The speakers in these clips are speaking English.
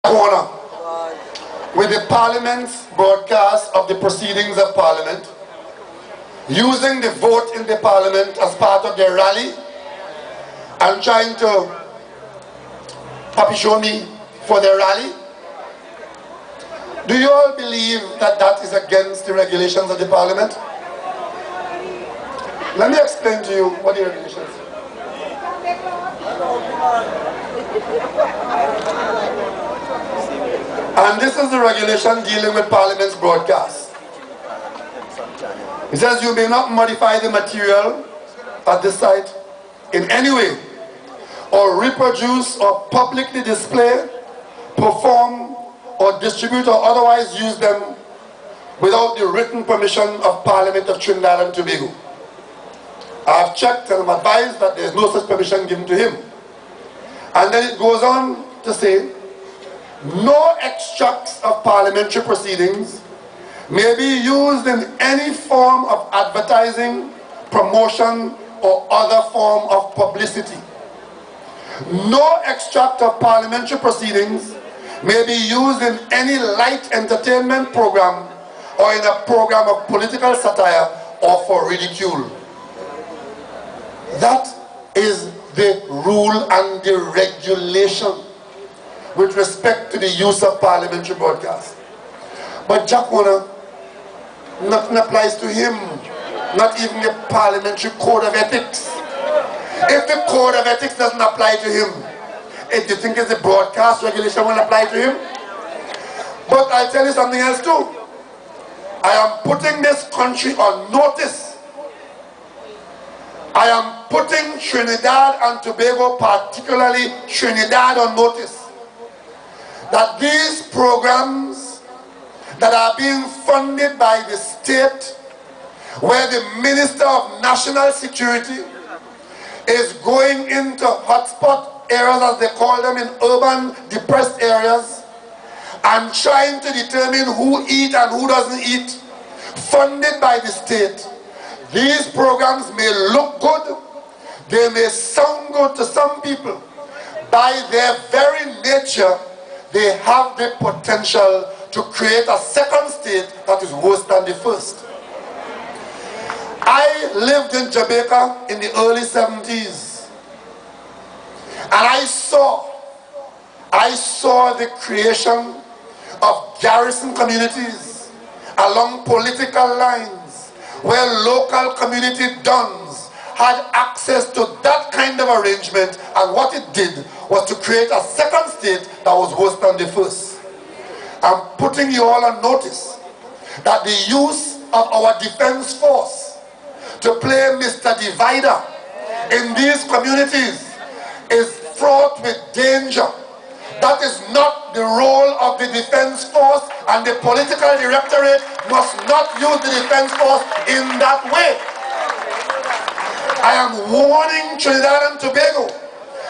corner with the Parliament's broadcast of the proceedings of Parliament, using the vote in the Parliament as part of their rally, and trying to puppy show me for their rally. Do you all believe that that is against the regulations of the Parliament? Let me explain to you what the regulations are. And this is the regulation dealing with Parliament's broadcast. It says you may not modify the material at the site in any way, or reproduce or publicly display, perform or distribute or otherwise use them without the written permission of Parliament of Trinidad and Tobago. I have checked and I'm advised that there is no such permission given to him. And then it goes on to say, no extracts of parliamentary proceedings may be used in any form of advertising, promotion, or other form of publicity. No extract of parliamentary proceedings may be used in any light entertainment program or in a program of political satire or for ridicule. That is the rule and the regulation with respect to the use of parliamentary broadcast. But Jack Warner, nothing applies to him, not even the parliamentary code of ethics. If the code of ethics doesn't apply to him, if you think it's the broadcast regulation will apply to him? But I'll tell you something else too. I am putting this country on notice. I am putting Trinidad and Tobago, particularly Trinidad, on notice that these programs that are being funded by the state, where the Minister of National Security is going into hotspot areas, as they call them, in urban depressed areas, and trying to determine who eats and who doesn't eat, funded by the state. These programs may look good, they may sound good to some people. By their very nature, they have the potential to create a second state that is worse than the first. I lived in Jamaica in the early 70s, and I saw the creation of garrison communities along political lines where local community dons had access to that kind of arrangement, and what it did was to create a second state that was worse than the first. I'm putting you all on notice that the use of our defense force to play Mr. Divider in these communities is fraught with danger. That is not the role of the defense force, and the political directorate must not use the defense force in that way. I am warning Trinidad and Tobago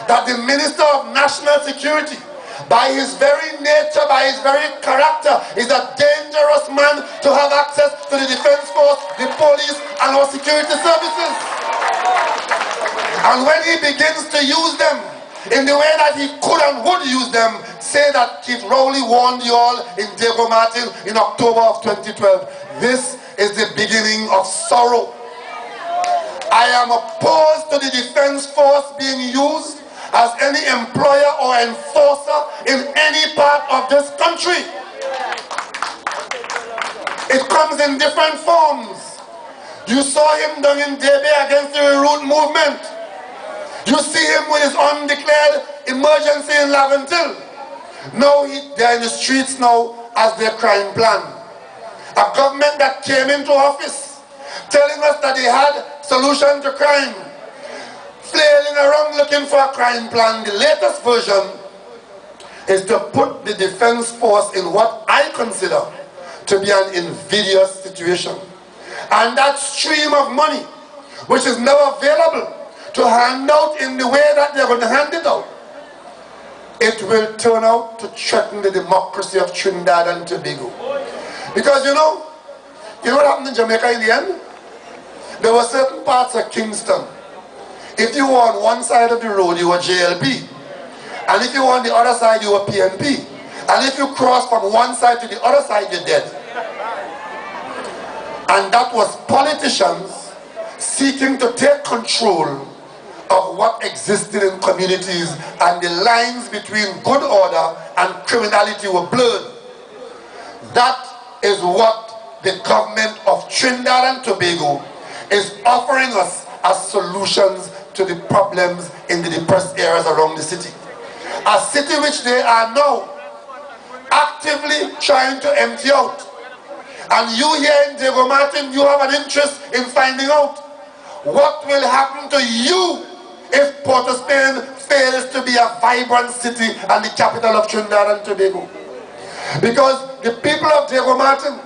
that the Minister of National Security, by his very nature, by his very character, is a dangerous man to have access to the defense force, the police, and our security services. And when he begins to use them in the way that he could and would use them, say that Chief Rowley warned you all in Diego Martin in October of 2012. This is the beginning of sorrow. I am opposed to the defense force being used as any employer or enforcer in any part of this country. It comes in different forms. You saw him down in Debe against the root movement. You see him with his undeclared emergency in Laventil. Now they're in the streets now as their crime plan. A government that came into office telling us that they had solution to crime, flailing around looking for a crime plan. The latest version is to put the defense force in what I consider to be an invidious situation. And that stream of money, which is now available to hand out in the way that they're going to hand it out, it will turn out to threaten the democracy of Trinidad and Tobago. Because you know what happened in Jamaica in the end? There were certain parts of Kingston. If you were on one side of the road, you were JLP. And if you were on the other side, you were PNP. And if you cross from one side to the other side, you're dead. And that was politicians seeking to take control of what existed in communities, and the lines between good order and criminality were blurred. That is what the government of Trinidad and Tobago is offering us as solutions to the problems in the depressed areas around the city. A city which they are now actively trying to empty out. And you here in Diego Martin, you have an interest in finding out what will happen to you if Port of Spain fails to be a vibrant city and the capital of Trinidad and Tobago. Because the people of Diego Martin